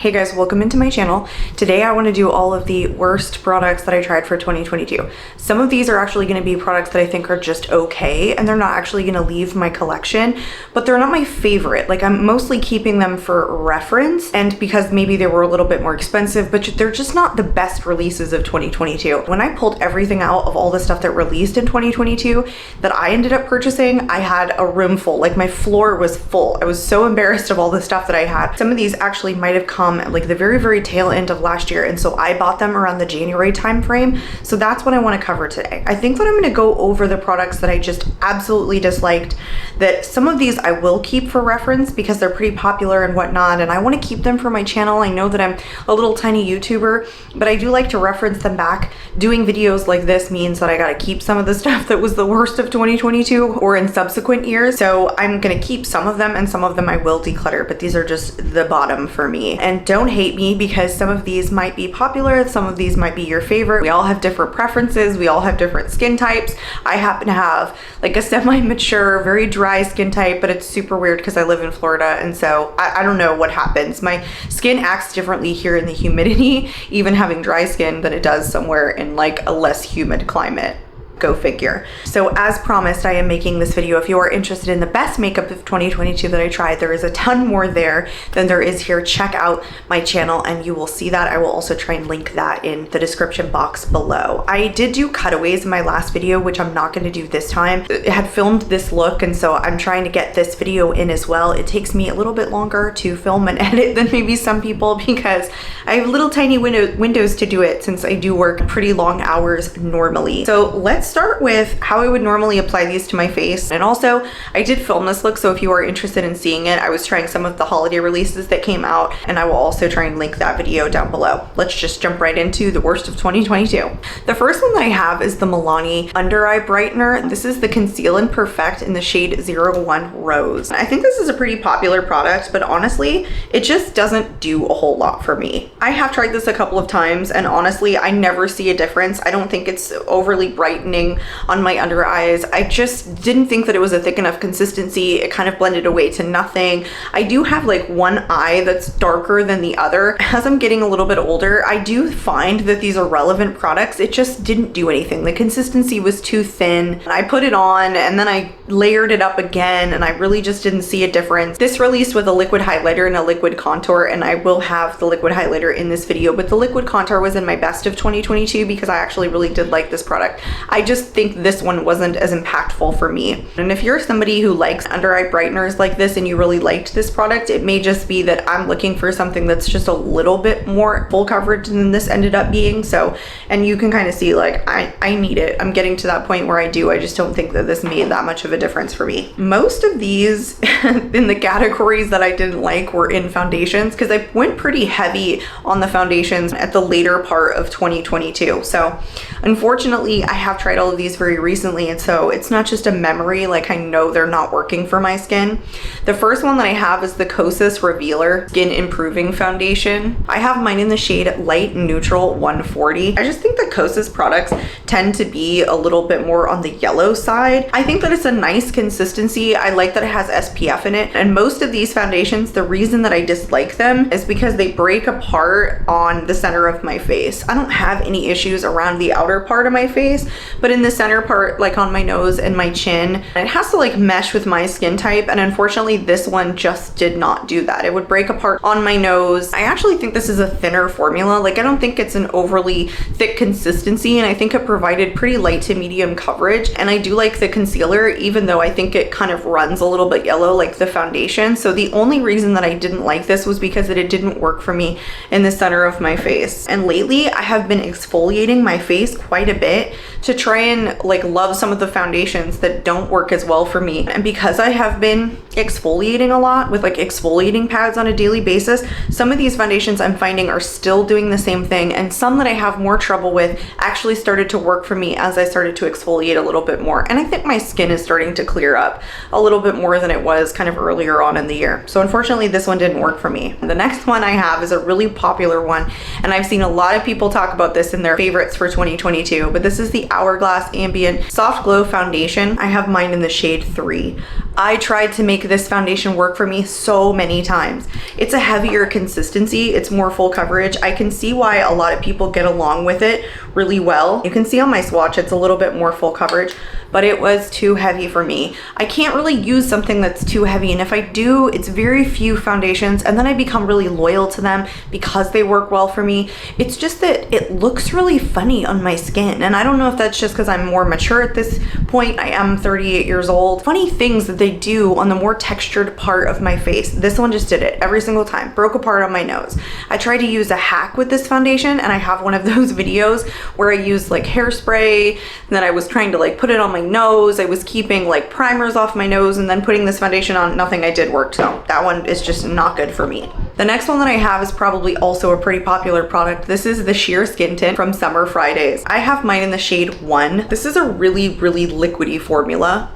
Hey guys, welcome into my channel. Today I want to do all of the worst products that I tried for 2022. Some of these are actually going to be products that I think are just okay, and they're not actually going to leave my collection, but they're not my favorite. Like, I'm mostly keeping them for reference and because maybe they were a little bit more expensive, but they're just not the best releases of 2022. When I pulled everything out of all the stuff that released in 2022 that I ended up purchasing, I had a room full. Like, my floor was full. I was so embarrassed of all the stuff that I had. Some of these actually might have come at like the very tail end of last year, and so I bought them around the January time frame. So that's what I want to cover today. I think that I'm going to go over the products that I just absolutely disliked, that some of these I will keep for reference because they're pretty popular and whatnot, and I want to keep them for my channel. I know that I'm a little tiny YouTuber, but I do like to reference them back. Doing videos like this means that I got to keep some of the stuff that was the worst of 2022 or in subsequent years. So I'm going to keep some of them, and some of them I will declutter, but these are just the bottom for me. And don't hate me because some of these might be popular, some of these might be your favorite. We all have different preferences, we all have different skin types. I happen to have like a semi-mature, very dry skin type, but it's super weird because I live in Florida, and so I don't know what happens. My skin acts differently here in the humidity, even having dry skin, than it does somewhere in like a less humid climate. Go figure. So as promised, I am making this video. If you are interested in the best makeup of 2022 that I tried, there is a ton more there than there is here. Check out my channel and you will see that. I will also try and link that in the description box below. I did do cutaways in my last video, which I'm not going to do this time. I had filmed this look, and so I'm trying to get this video in as well. It takes me a little bit longer to film and edit than maybe some people because I have little tiny windows to do it, since I do work pretty long hours normally. So let's start with how I would normally apply these to my face. And also, I did film this look, so if you are interested in seeing it, I was trying some of the holiday releases that came out, and I will also try and link that video down below. Let's just jump right into the worst of 2022. The first one that I have is the Milani Under Eye Brightener. This is the Conceal and Perfect in the shade 01 Rose. I think this is a pretty popular product, but honestly, it just doesn't do a whole lot for me. I have tried this a couple of times, and honestly, I never see a difference. I don't think it's overly brightening on my under eyes. I just didn't think that it was a thick enough consistency. It kind of blended away to nothing. I do have like one eye that's darker than the other. As I'm getting a little bit older, I do find that these are relevant products. It just didn't do anything. The consistency was too thin. I put it on and then I layered it up again, and I really just didn't see a difference. This released with a liquid highlighter and a liquid contour, and I will have the liquid highlighter in this video, but the liquid contour was in my best of 2022 because I actually really did like this product. I just think this one wasn't as impactful for me. And if you're somebody who likes under eye brighteners like this and you really liked this product, it may just be that I'm looking for something that's just a little bit more full coverage than this ended up being. So, and you can kind of see like I need it. I'm getting to that point where I do. I just don't think that this made that much of a difference for me. Most of these in the categories that I didn't like were in foundations, because I went pretty heavy on the foundations at the later part of 2022. So unfortunately, I have tried all of these very recently, and so it's not just a memory. Like, I know they're not working for my skin. The first one that I have is the Kosas Revealer Skin Improving Foundation. I have mine in the shade Light Neutral 140. I just think the Kosas products tend to be a little bit more on the yellow side. I think that it's a nice consistency. I like that it has SPF in it, and most of these foundations, the reason that I dislike them is because they break apart on the center of my face. I don't have any issues around the outer part of my face, but in the center part, like on my nose and my chin, it has to like mesh with my skin type, and unfortunately this one just did not do that. It would break apart on my nose. I actually think this is a thinner formula. Like, I don't think it's an overly thick consistency, and I think it provided pretty light to medium coverage, and I do like the concealer, even though I think it kind of runs a little bit yellow like the foundation. So the only reason that I didn't like this was because it didn't work for me in the center of my face. And lately I have been exfoliating my face quite a bit to try and like love some of the foundations that don't work as well for me. And because I have been exfoliating a lot with like exfoliating pads on a daily basis, some of these foundations I'm finding are still doing the same thing, and some that I have more trouble with actually started to work for me as I started to exfoliate a little bit more. And I think my skin is starting to clear up a little bit more than it was kind of earlier on in the year. So unfortunately this one didn't work for me. The next one I have is a really popular one, and I've seen a lot of people talk about this in their favorites for 2022, but this is the Hourglass Ambient Soft Glow Foundation. I have mine in the shade 3. I tried to make make this foundation work for me so many times. It's a heavier consistency, it's more full coverage. I can see why a lot of people get along with it really well. You can see on my swatch it's a little bit more full coverage, but it was too heavy for me. I can't really use something that's too heavy, and if I do, it's very few foundations, and then I become really loyal to them because they work well for me. It's just that it looks really funny on my skin, and I don't know if that's just because I'm more mature at this point. I am 38 years old. Funny things that they do on the more textured part of my face. This one just did it every single time. Broke apart on my nose. I tried to use a hack with this foundation, and I have one of those videos where I used like hairspray, and then I was trying to like put it on my nose. I was keeping like primers off my nose and then putting this foundation on. Nothing I did worked, so that one is just not good for me. The next one that I have is probably also a pretty popular product. This is the Sheer Skin Tint from Summer Fridays. I have mine in the shade 1. This is a really liquidy formula.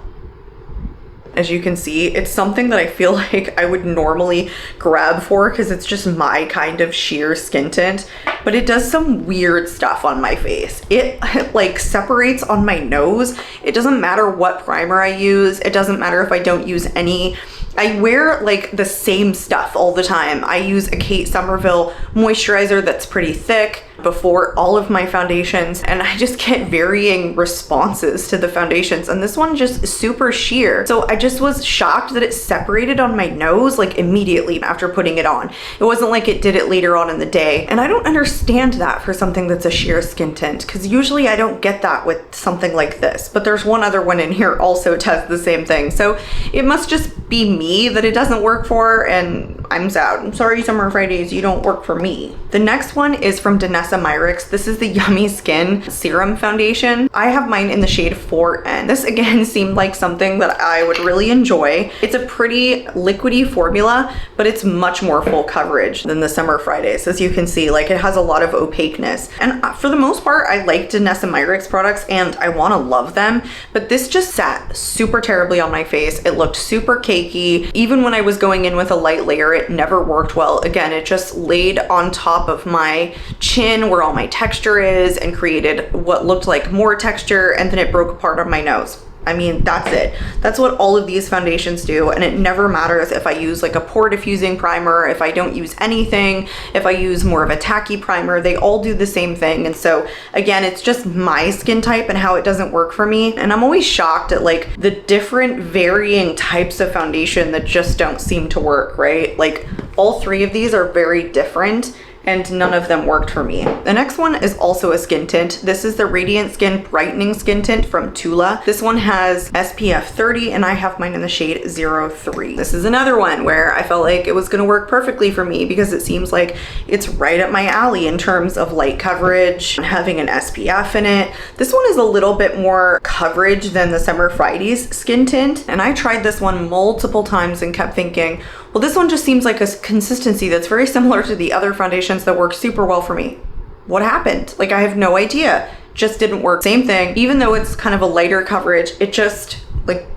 As you can see, it's something that I feel like I would normally grab for because it's just my kind of sheer skin tint, but it does some weird stuff on my face. It like separates on my nose. It doesn't matter what primer I use. It doesn't matter if I don't use any. I wear like the same stuff all the time. I use a Kate Somerville moisturizer that's pretty thick before all of my foundations, and I just get varying responses to the foundations, and this one just is super sheer. So I just was shocked that it separated on my nose like immediately after putting it on. It wasn't like it did it later on in the day, and I don't understand that for something that's a sheer skin tint, because usually I don't get that with something like this, but there's one other one in here also does the same thing. So it must just be me that it doesn't work for, and I'm sad. I'm sorry, Summer Fridays, you don't work for me. The next one is from Danessa Myricks. This is the Yummy Skin Serum Foundation. I have mine in the shade 4N. This again seemed like something that I would really enjoy. It's a pretty liquidy formula, but it's much more full coverage than the Summer Fridays. As you can see, like it has a lot of opaqueness. And for the most part, I like Danessa Myricks products and I want to love them, but this just sat super terribly on my face. It looked super cakey. Even when I was going in with a light layer, it never worked well. Again, it just laid on top of my chin where all my texture is and created what looked like more texture, and then it broke apart on my nose. I mean, that's it. That's what all of these foundations do, and it never matters if I use like a pore diffusing primer, if I don't use anything, if I use more of a tacky primer, they all do the same thing. And so again, it's just my skin type and how it doesn't work for me. And I'm always shocked at like the different varying types of foundation that just don't seem to work, right? Like all three of these are very different, and none of them worked for me. The next one is also a skin tint. This is the Radiant Skin Brightening Skin Tint from Tula. This one has SPF 30 and I have mine in the shade 03. This is another one where I felt like it was gonna work perfectly for me because it seems like it's right up my alley in terms of light coverage and having an SPF in it. This one is a little bit more coverage than the Summer Fridays skin tint, and I tried this one multiple times and kept thinking, well, this one just seems like a consistency that's very similar to the other foundations that work super well for me. What happened? Like, I have no idea. Just didn't work. Same thing. Even though it's kind of a lighter coverage, it just like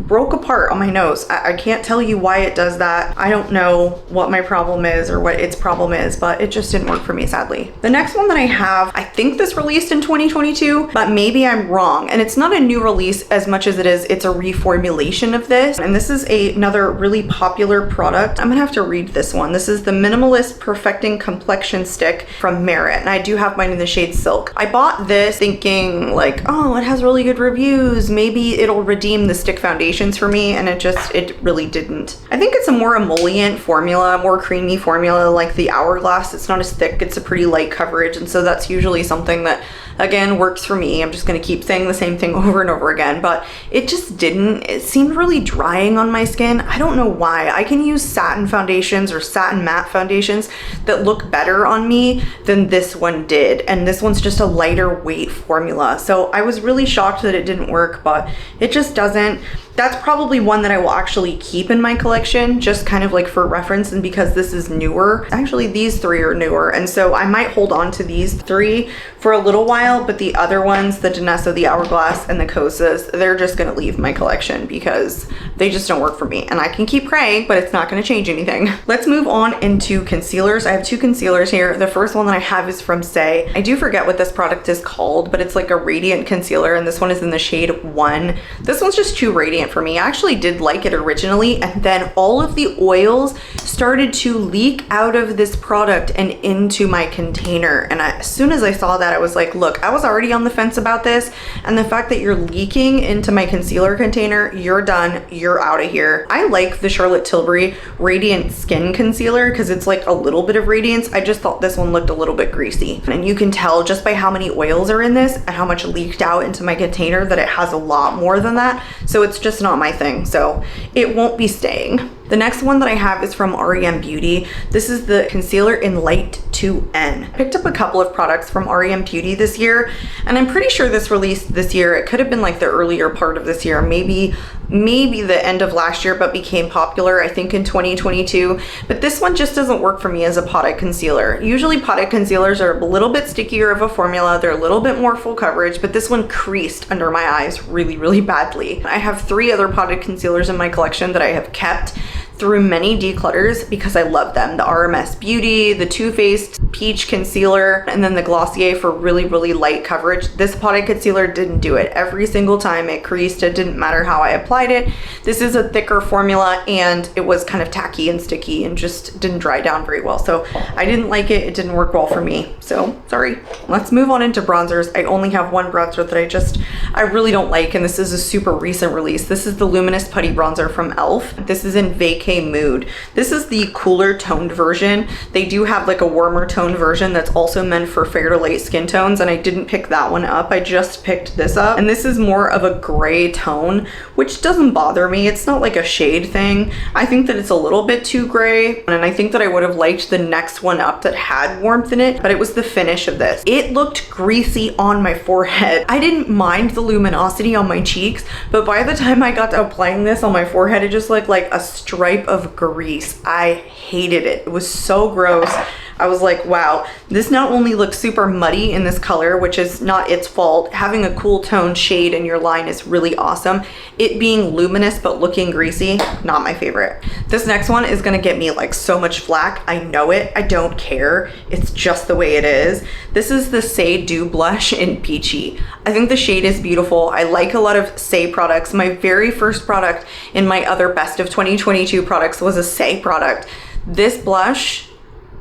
broke apart on my nose. I can't tell you why it does that. I don't know what my problem is or what its problem is, but it just didn't work for me, sadly. The next one that I have, I think this released in 2022, but maybe I'm wrong. And it's not a new release as much as it's a reformulation of this. And this is another really popular product. I'm gonna have to read this one. This is the Minimalist Perfecting Complexion Stick from Merit, and I do have mine in the shade Silk. I bought this thinking like, oh, it has really good reviews. Maybe it'll redeem the stick foundations for me, and it really didn't. I think it's a more emollient formula, more creamy formula like the Hourglass. It's not as thick, it's a pretty light coverage, and so that's usually something that again works for me. I'm just gonna keep saying the same thing over and over again, but it just didn't. It seemed really drying on my skin. I don't know why. I can use satin foundations or satin matte foundations that look better on me than this one did, and this one's just a lighter weight formula. So I was really shocked that it didn't work, but it just doesn't. That's probably one that I will actually keep in my collection, just kind of like for reference, and because this is newer. Actually, these three are newer, and so I might hold on to these three for a little while, but the other ones, the Danessa, the Hourglass, and the Kosas, they're just gonna leave my collection because they just don't work for me. And I can keep praying, but it's not gonna change anything. Let's move on into concealers. I have two concealers here. The first one that I have is from Say. I do forget what this product is called, but it's like a radiant concealer, and this one is in the shade 1. This one's just too radiant ingredient for me. I actually did like it originally, and then all of the oils started to leak out of this product and into my container. And as soon as I saw that, I was like, look, I was already on the fence about this, and the fact that you're leaking into my concealer container, you're done, you're out of here. I like the Charlotte Tilbury Radiant Skin Concealer because it's like a little bit of radiance. I just thought this one looked a little bit greasy. And you can tell just by how many oils are in this and how much leaked out into my container that it has a lot more than that. So it's just not my thing. So it won't be staying. The next one that I have is from REM Beauty. This is the Concealer in Light 2N. I picked up a couple of products from REM Beauty this year, and I'm pretty sure this released this year. It could have been like the earlier part of this year, maybe the end of last year, but became popular, I think, in 2022. But this one just doesn't work for me as a potted concealer. Usually potted concealers are a little bit stickier of a formula. They're a little bit more full coverage, but this one creased under my eyes really, really badly. I have 3 other potted concealers in my collection that I have kept through many declutters because I love them. The RMS Beauty, the Too Faced Peach Concealer, and then the Glossier for really, really light coverage. This potted concealer didn't do it. Every single time it creased. It didn't matter how I applied it. This is a thicker formula, and it was kind of tacky and sticky and just didn't dry down very well. So I didn't like it. It didn't work well for me. So sorry. Let's move on into bronzers. I only have one bronzer that I really don't like, and this is a super recent release. This is the Luminous Putty Bronzer from e.l.f. This is in Vacay Mood. This is the cooler toned version. They do have like a warmer tone version that's also meant for fair to light skin tones, and I didn't pick that one up. I just picked this up, and this is more of a gray tone, which doesn't bother me. It's not like a shade thing. I think that it's a little bit too gray, and I think that I would have liked the next one up that had warmth in it, but it was the finish of this. It looked greasy on my forehead. I didn't mind the luminosity on my cheeks, but by the time I got to applying this on my forehead, it just looked like a stripe of grease. I hated it. It was so gross. I was like, wow, this not only looks super muddy in this color, which is not its fault. Having a cool tone shade in your line is really awesome. It being luminous but looking greasy, not my favorite. This next one is gonna get me like so much flack. I know it. I don't care. It's just the way it is. This is the Say Dew Blush in Peachy. I think the shade is beautiful. I like a lot of Say products. My very first product in my other best of 2022 products was a Say product. This blush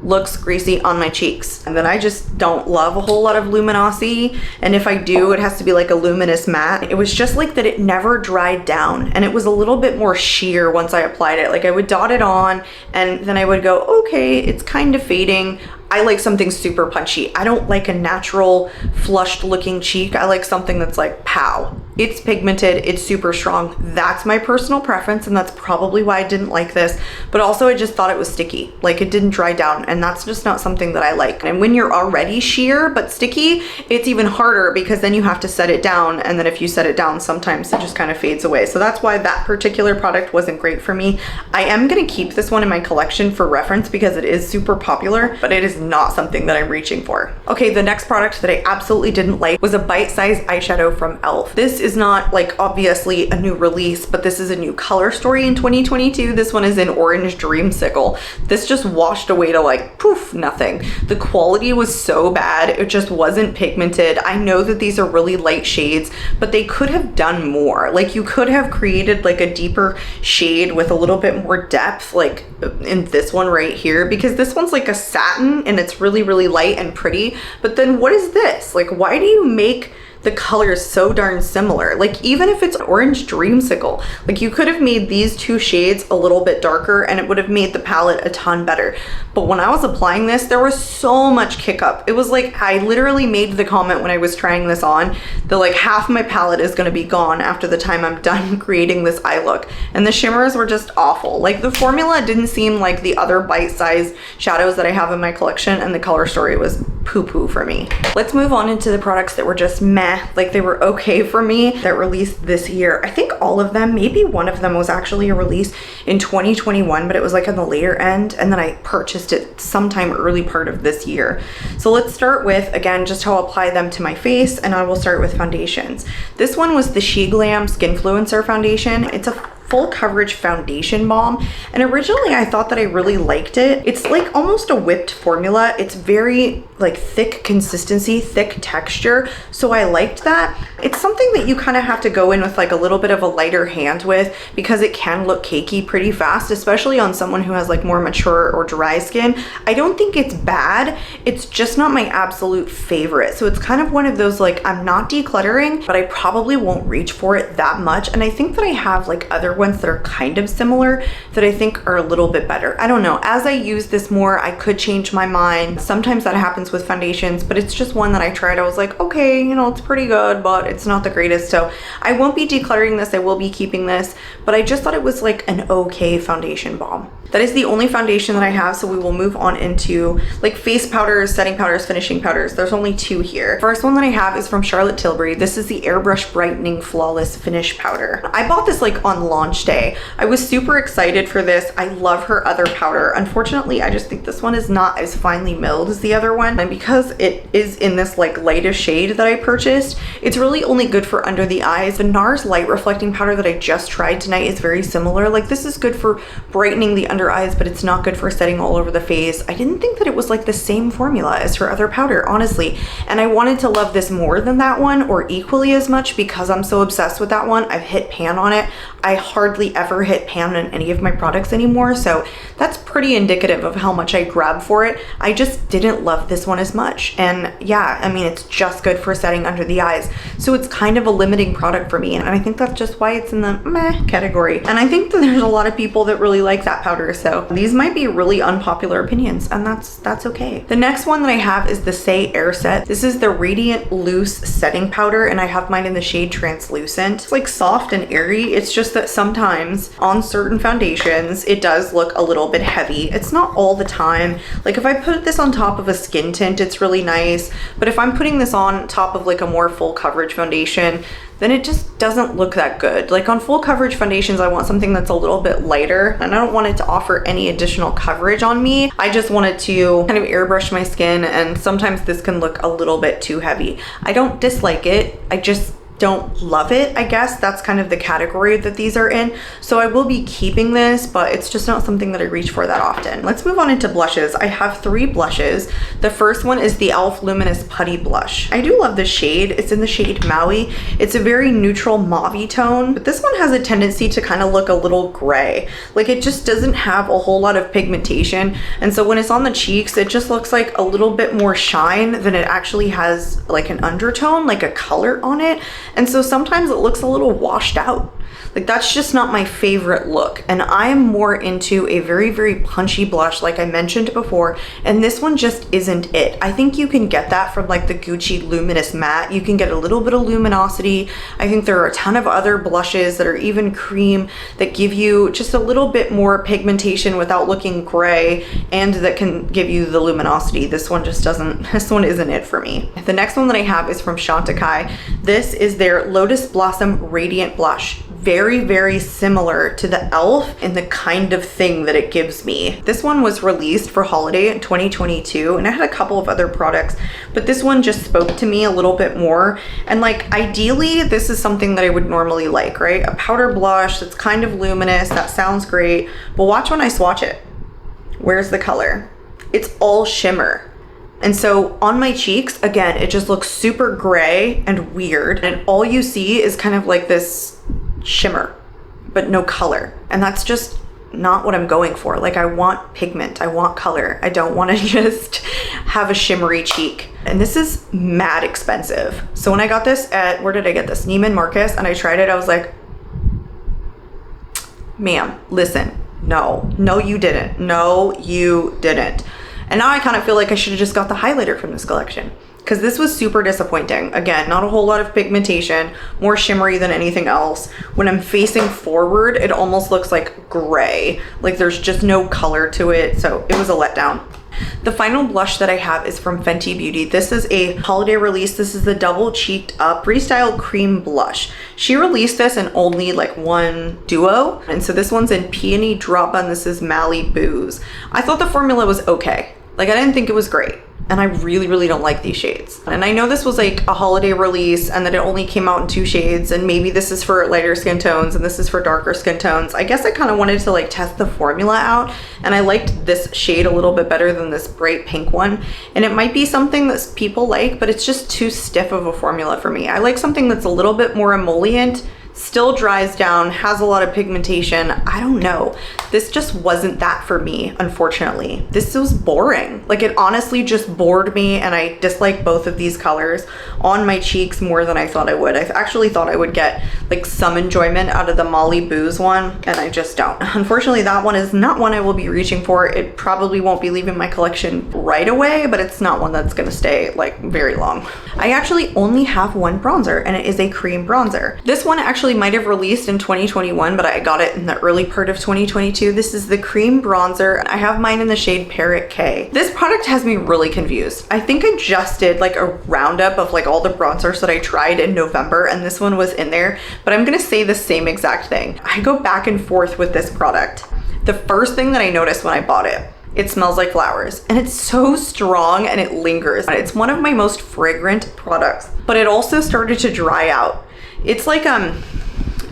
looks greasy on my cheeks, and then I just don't love a whole lot of luminosity, and if I do, it has to be like a luminous matte. It was just like that it never dried down, and it was a little bit more sheer once I applied it. Like I would dot it on and then I would go, okay, it's kind of fading. I like something super punchy. I don't like a natural flushed looking cheek. I like something that's like pow. It's pigmented, it's super strong. That's my personal preference, and that's probably why I didn't like this. But also I just thought it was sticky. Like it didn't dry down, and that's just not something that I like. And when you're already sheer but sticky, it's even harder because then you have to set it down, and then if you set it down, sometimes it just kind of fades away. So that's why that particular product wasn't great for me. I am gonna keep this one in my collection for reference because it is super popular, but it is not something that I'm reaching for. Okay, the next product that I absolutely didn't like was a bite-sized eyeshadow from e.l.f. This is not like obviously a new release, but this is a new color story in 2022. This one is in Orange Dreamsicle. This just washed away to like poof, nothing. The quality was so bad. It just wasn't pigmented. I know that these are really light shades, but they could have done more. Like you could have created like a deeper shade with a little bit more depth, like in this one right here, because this one's like a satin and it's really, really light and pretty. But then what is this? Like, why do you make the colors so darn similar? Like even if it's Orange Dreamsicle, like you could have made these two shades a little bit darker and it would have made the palette a ton better. But when I was applying this, there was so much kick up. It was like, I literally made the comment when I was trying this on that like half my palette is gonna be gone after the time I'm done creating this eye look. And the shimmers were just awful. Like the formula didn't seem like the other bite-sized shadows that I have in my collection, and the color story was poo-poo for me. Let's move on into the products that were just meh. Like they were okay for me that released this year. I think all of them, maybe one of them was actually a release in 2021, but it was like on the later end, and then I purchased it sometime early part of this year. So let's start with, again, just how I'll apply them to my face, and I will start with foundations. This one was the She Glam Skinfluencer foundation. It's a full coverage foundation balm. And originally I thought that I really liked it. It's like almost a whipped formula. It's very like thick consistency, thick texture. So I liked that. It's something that you kind of have to go in with like a little bit of a lighter hand with, because it can look cakey pretty fast, especially on someone who has like more mature or dry skin. I don't think it's bad. It's just not my absolute favorite. So it's kind of one of those like, I'm not decluttering, but I probably won't reach for it that much. And I think that I have like other ones that are kind of similar that I think are a little bit better. I don't know. As I use this more, I could change my mind. Sometimes that happens with foundations, but it's just one that I tried. I was like, okay, you know, it's pretty good, but it's not the greatest. So I won't be decluttering this. I will be keeping this, but I just thought it was like an okay foundation balm. That is the only foundation that I have, so we will move on into like face powders, setting powders, finishing powders. There's only 2 here. First one that I have is from Charlotte Tilbury. This is the Airbrush Brightening Flawless Finish Powder. I bought this like on launch day. I was super excited for this. I love her other powder. Unfortunately, I just think this one is not as finely milled as the other one. And because it is in this like lightest shade that I purchased, it's really only good for under the eyes. The NARS Light Reflecting Powder that I just tried tonight is very similar. Like this is good for brightening the under eyes, but it's not good for setting all over the face. I didn't think that it was like the same formula as her other powder, honestly. And I wanted to love this more than that one, or equally as much, because I'm so obsessed with that one. I've hit pan on it. I hardly ever hit pan on any of my products anymore. So that's pretty indicative of how much I grab for it. I just didn't love this one as much. And yeah, I mean, it's just good for setting under the eyes. So it's kind of a limiting product for me. And I think that's just why it's in the meh category. And I think that there's a lot of people that really like that powder. So these might be really unpopular opinions, and that's okay. The next one that I have is the Say Air Set. This is the Radiant Loose Setting Powder, and I have mine in the shade Translucent. It's like soft and airy. It's just that sometimes on certain foundations, it does look a little bit heavy. It's not all the time. Like if I put this on top of a skin tint, it's really nice. But if I'm putting this on top of like a more full coverage foundation, then it just doesn't look that good. Like on full coverage foundations, I want something that's a little bit lighter, and I don't want it to offer any additional coverage on me. I just want it to kind of airbrush my skin, and sometimes this can look a little bit too heavy. I don't dislike it, I just don't love it. I guess that's kind of the category that these are in. So I will be keeping this, but it's just not something that I reach for that often. Let's move on into blushes. I have 3 blushes. The first one is the e.l.f. Luminous Putty Blush. I do love this shade. It's in the shade Maui. It's a very neutral mauve tone, but this one has a tendency to kind of look a little gray. Like it just doesn't have a whole lot of pigmentation. And so when it's on the cheeks, it just looks like a little bit more shine than it actually has like an undertone, like a color on it. And so sometimes it looks a little washed out. Like that's just not my favorite look. And I'm more into a very, very punchy blush, like I mentioned before. And this one just isn't it. I think you can get that from like the Gucci Luminous Matte. You can get a little bit of luminosity. I think there are a ton of other blushes that are even cream that give you just a little bit more pigmentation without looking gray, and that can give you the luminosity. This one just doesn't, this one isn't it for me. The next one that I have is from Chantecaille. This is their Lotus Blossom Radiant Blush. Very, very similar to the e.l.f. in the kind of thing that it gives me. This one was released for holiday in 2022, and I had a couple of other products, but this one just spoke to me a little bit more. And like ideally, this is something that I would normally like, right? A powder blush that's kind of luminous, that sounds great, but watch when I swatch it. Where's the color? It's all shimmer. And so on my cheeks, again, it just looks super gray and weird, and all you see is kind of like this shimmer, but no color. And that's just not what I'm going for. Like I want pigment, I want color. I don't want to just have a shimmery cheek. And this is mad expensive. So when I got this at, where did I get this? Neiman Marcus, and I tried it, I was like, ma'am, listen, no, you didn't. No, you didn't. And now I kind of feel like I should have just got the highlighter from this collection, because this was super disappointing. Again, not a whole lot of pigmentation, more shimmery than anything else. When I'm facing forward, it almost looks like gray. Like there's just no color to it. So it was a letdown. The final blush that I have is from Fenty Beauty. This is a holiday release. This is the Double Cheeked Up Freestyle Cream Blush. She released this in only like one duo. And so this one's in Peony Drop, and this is Malibu's. I thought the formula was okay. Like I didn't think it was great. and I really, really don't like these shades. And I know this was like a holiday release and that it only came out in 2 shades, and maybe this is for lighter skin tones and this is for darker skin tones. I guess I kind of wanted to like test the formula out, and I liked this shade a little bit better than this bright pink one. And it might be something that people like, but it's just too stiff of a formula for me. I like something that's a little bit more emollient, still dries down, has a lot of pigmentation. I don't know. This just wasn't that for me, unfortunately. This was boring. Like, it honestly just bored me, and I dislike both of these colors on my cheeks more than I thought I would. I actually thought I would get like some enjoyment out of the Molly Booze one, and I just don't. Unfortunately, that one is not one I will be reaching for. It probably won't be leaving my collection right away, but it's not one that's gonna stay like very long. I actually only have one bronzer, and it is a cream bronzer. This one actually might have released in 2021, but I got it in the early part of 2022. This is the cream bronzer. I have mine in the shade Parrot K. This product has me really confused. I think I just did like a roundup of like all the bronzers that I tried in November, and this one was in there, but I'm gonna say the same exact thing. I go back and forth with this product. The first thing that I noticed when I bought it, it smells like flowers, and it's so strong and it lingers. It's one of my most fragrant products, but it also started to dry out. It's like,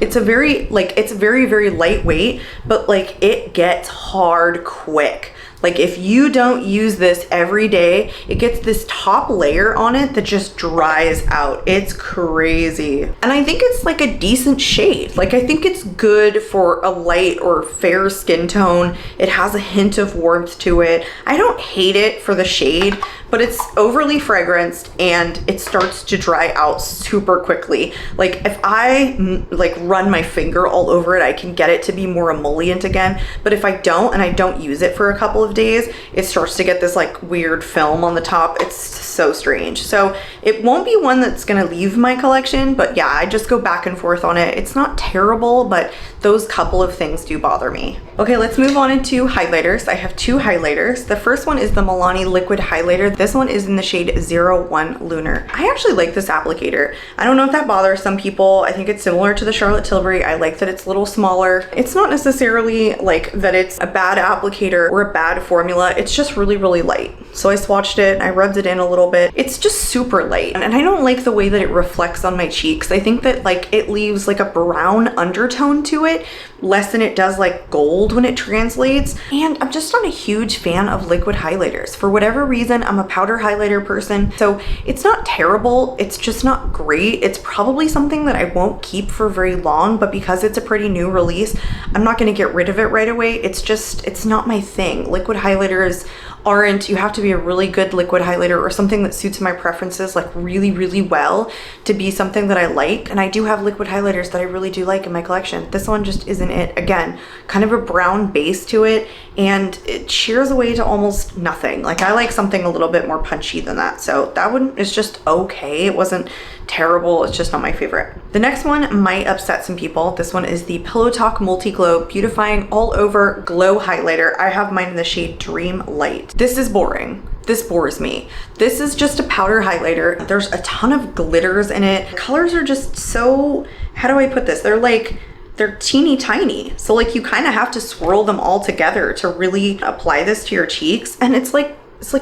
it's very, very lightweight, but like it gets hard quick. Like, if you don't use this every day, it gets this top layer on it that just dries out. It's crazy. And I think it's like a decent shade. Like, I think it's good for a light or fair skin tone. It has a hint of warmth to it. I don't hate it for the shade, but it's overly fragranced and it starts to dry out super quickly. Like, if I like run my finger all over it, I can get it to be more emollient again. But if I don't, and I don't use it for a couple of days, it starts to get this like weird film on the top. It's so strange. So it won't be one that's gonna leave my collection, but yeah, I just go back and forth on it. It's not terrible, but those couple of things do bother me. Okay, let's move on into highlighters. I have 2 highlighters. The first one is the Milani liquid highlighter. This one is in the shade 01 Lunar. I actually like this applicator. I don't know if that bothers some people. I think it's similar to the Charlotte Tilbury. I like that it's a little smaller. It's not necessarily like that it's a bad applicator or a bad formula. It's just really, really light. So I swatched it, I rubbed it in a little bit. It's just super light. And I don't like the way that it reflects on my cheeks. I think that like it leaves like a brown undertone to it, less than it does like gold when it translates. And I'm just not a huge fan of liquid highlighters. For whatever reason, I'm a powder highlighter person. So it's not terrible, it's just not great. It's probably something that I won't keep for very long, but because it's a pretty new release, I'm not gonna get rid of it right away. It's not my thing. Liquid highlighters aren't, you have to be a really good liquid highlighter or something that suits my preferences like really, really well to be something that I like. And I do have liquid highlighters that I really do like in my collection. This one just isn't it. Again, kind of a brown base to it, and it shears away to almost nothing. Like, I like something a little bit more punchy than that. So that one is just okay. It wasn't terrible, it's just not my favorite. The next one might upset some people. This one is the Pillow Talk Multi Glow Beautifying All Over Glow Highlighter. I have mine in the shade Dream Light. This is boring. This bores me. This is just a powder highlighter. There's a ton of glitters in it. Colors are just so, how do I put this? They're teeny tiny. So like you kind of have to swirl them all together to really apply this to your cheeks. And it's like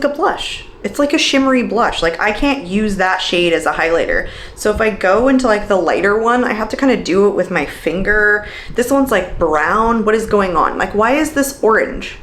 a blush. It's like a shimmery blush. Like, I can't use that shade as a highlighter. So if I go into like the lighter one, I have to kind of do it with my finger. This one's like brown. What is going on? Like, why is this orange?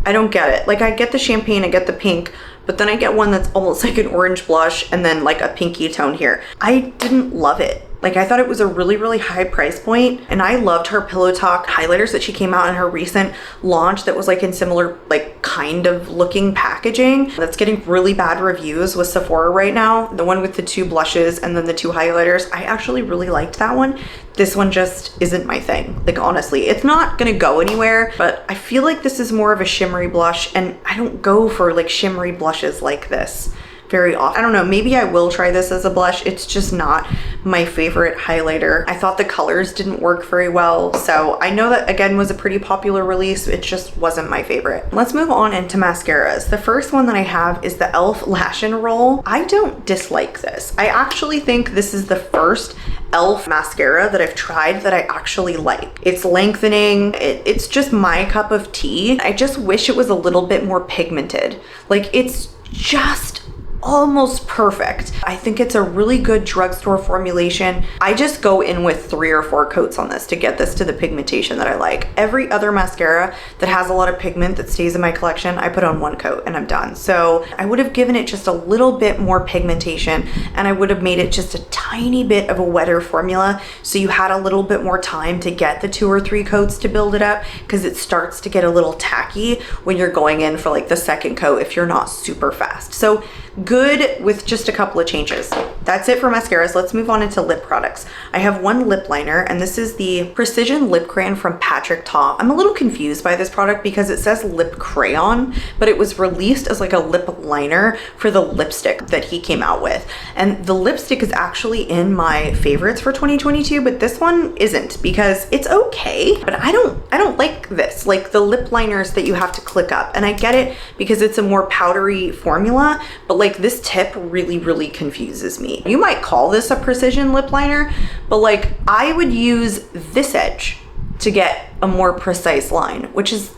I don't get it. Like, I get the champagne, I get the pink, but then I get one that's almost like an orange blush and then like a pinky tone here. I didn't love it. Like, I thought it was a really, really high price point, and I loved her Pillow Talk highlighters that she came out in her recent launch that was like in similar like kind of looking packaging. That's getting really bad reviews with Sephora right now. The one with the 2 blushes and then the 2 highlighters. I actually really liked that one. This one just isn't my thing. Like, honestly, it's not gonna go anywhere, but I feel like this is more of a shimmery blush, and I don't go for like shimmery blushes like this very often. I don't know, maybe I will try this as a blush. It's just not my favorite highlighter. I thought the colors didn't work very well. So I know that again was a pretty popular release. It just wasn't my favorite. Let's move on into mascaras. The first one that I have is the e.l.f. Lash and Roll. I don't dislike this. I actually think this is the first e.l.f. mascara that I've tried that I actually like. It's lengthening. It's just my cup of tea. I just wish it was a little bit more pigmented. Like, it's just almost perfect. I think it's a really good drugstore formulation. I just go in with 3 or 4 coats on this to get this to the pigmentation that I like. Every other mascara that has a lot of pigment that stays in my collection, I put on 1 coat and I'm done. So I would have given it just a little bit more pigmentation, and I would have made it just a tiny bit of a wetter formula, so you had a little bit more time to get the 2 or 3 coats to build it up, because it starts to get a little tacky when you're going in for like the 2nd coat if you're not super fast. So good with just a couple of changes. That's it for mascaras. Let's move on into lip products. I have one lip liner, and this is the Precision Lip Crayon from Patrick Ta. I'm a little confused by this product because it says Lip Crayon, but it was released as like a lip liner for the lipstick that he came out with. And the lipstick is actually in my favorites for 2022, but this one isn't, because it's okay, but I don't like this, like the lip liners that you have to click up. And I get it because it's a more powdery formula, but like this tip really confuses me. You might call this a precision lip liner, but like I would use this edge to get a more precise line, which is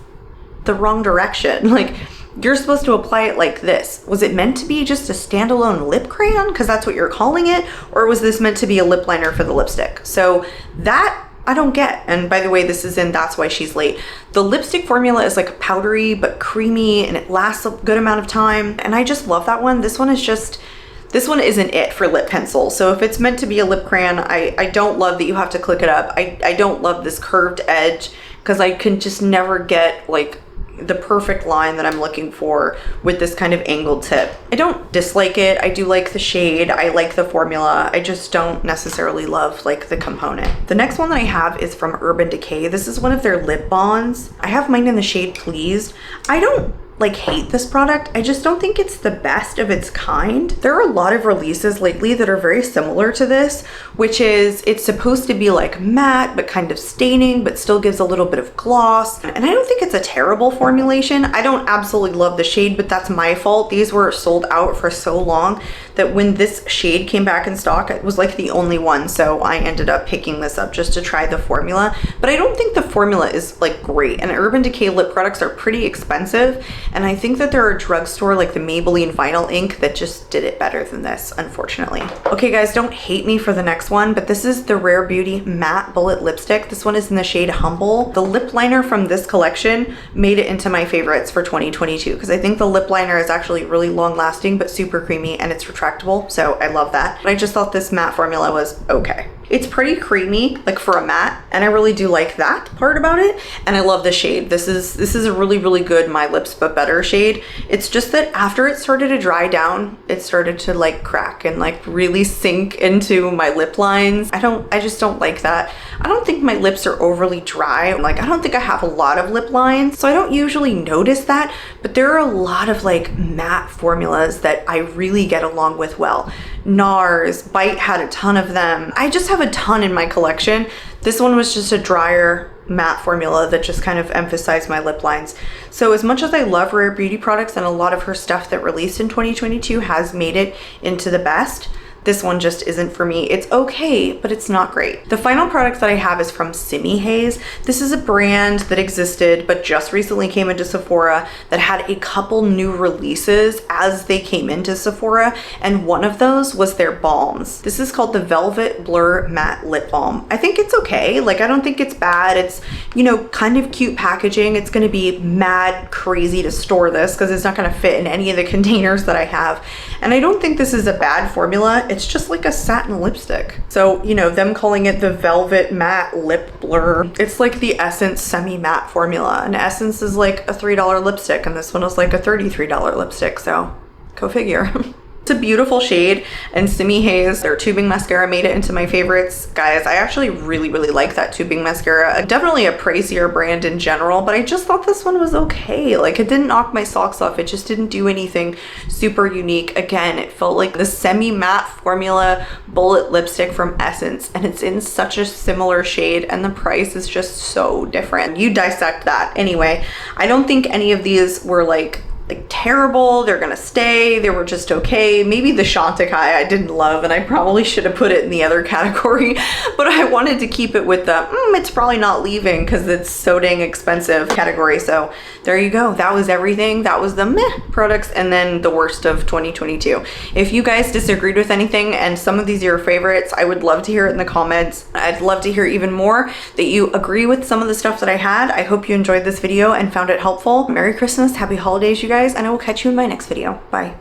the wrong direction. Like, you're supposed to apply it like this. Was it meant to be just a standalone lip crayon, because that's what you're calling it? Or was this meant to be a lip liner for the lipstick? So that I don't get. And by the way, this is in That's Why She's Late. The lipstick formula is like powdery but creamy, and it lasts a good amount of time. And I just love that one. This one isn't it for lip pencil. So if it's meant to be a lip crayon, I don't love that you have to click it up. I don't love this curved edge, because I can just never get like the perfect line that I'm looking for with this kind of angled tip. I don't dislike it. I do like the shade. I like the formula. I just don't necessarily love like the component. The next one that I have is from Urban Decay. This is one of their lip balms. I have mine in the shade Pleased. I don't like hate this product. I just don't think it's the best of its kind. There are a lot of releases lately that are very similar to this, which is it's supposed to be like matte but kind of staining, but still gives a little bit of gloss. And I don't think it's a terrible formulation. I don't absolutely love the shade, but that's my fault. These were sold out for so long that when this shade came back in stock, it was like the only one. So I ended up picking this up just to try the formula. But I don't think the formula is like great. And Urban Decay lip products are pretty expensive. And I think that there are a drugstore like the Maybelline Vinyl Ink that just did it better than this, unfortunately. Okay guys, don't hate me for the next one, but this is the Rare Beauty Matte Bullet Lipstick. This one is in the shade Humble. The lip liner from this collection made it into my favorites for 2022, because I think the lip liner is actually really long lasting but super creamy, and it's retractable, so I love that. But I just thought this matte formula was okay. It's pretty creamy, like for a matte, and I really do like that part about it. And I love the shade. This is a really good My Lips But Better shade. It's just that after it started to dry down, it started to like crack and like really sink into my lip lines. I just don't like that. I don't think my lips are overly dry. Like, I don't think I have a lot of lip lines, so I don't usually notice that, but there are a lot of like matte formulas that I really get along with well. NARS, Bite had a ton of them. I just have a ton in my collection. This one was just a drier matte formula that just kind of emphasized my lip lines. So as much as I love Rare Beauty products, and a lot of her stuff that released in 2022 has made it into the best, this one just isn't for me. It's okay, but it's not great. The final product that I have is from Simi Haze. This is a brand that existed but just recently came into Sephora, that had a couple new releases as they came into Sephora, and one of those was their balms. This is called the Velvet Blur Matte Lip Balm. I think it's okay. Like, I don't think it's bad. It's, you know, kind of cute packaging. It's gonna be mad crazy to store this because it's not gonna fit in any of the containers that I have. And I don't think this is a bad formula. It's just like a satin lipstick. So, you know, them calling it the Velvet Matte Lip Blur, it's like the Essence semi-matte formula. And Essence is like a $3 lipstick, and this one is like a $33 lipstick, so go figure. It's a beautiful shade, and Simi Haze, their tubing mascara, made it into my favorites. Guys, I actually really like that tubing mascara. Definitely a pricier brand in general, but I just thought this one was okay. Like, it didn't knock my socks off. It just didn't do anything super unique. Again, it felt like the semi-matte formula bullet lipstick from Essence, and it's in such a similar shade, and the price is just so different. You dissect that. Anyway, I don't think any of these were like like terrible, they're gonna stay, they were just okay. Maybe the Chantecaille I didn't love, and I probably should have put it in the other category, but I wanted to keep it with the it's probably not leaving because it's so dang expensive category. So there you go. That was everything. That was the meh products and then the worst of 2022. If you guys disagreed with anything and some of these are your favorites, I would love to hear it in the comments. I'd love to hear even more that you agree with some of the stuff that I had. I hope you enjoyed this video and found it helpful. Merry Christmas, happy holidays, you guys, and I will catch you in my next video. Bye.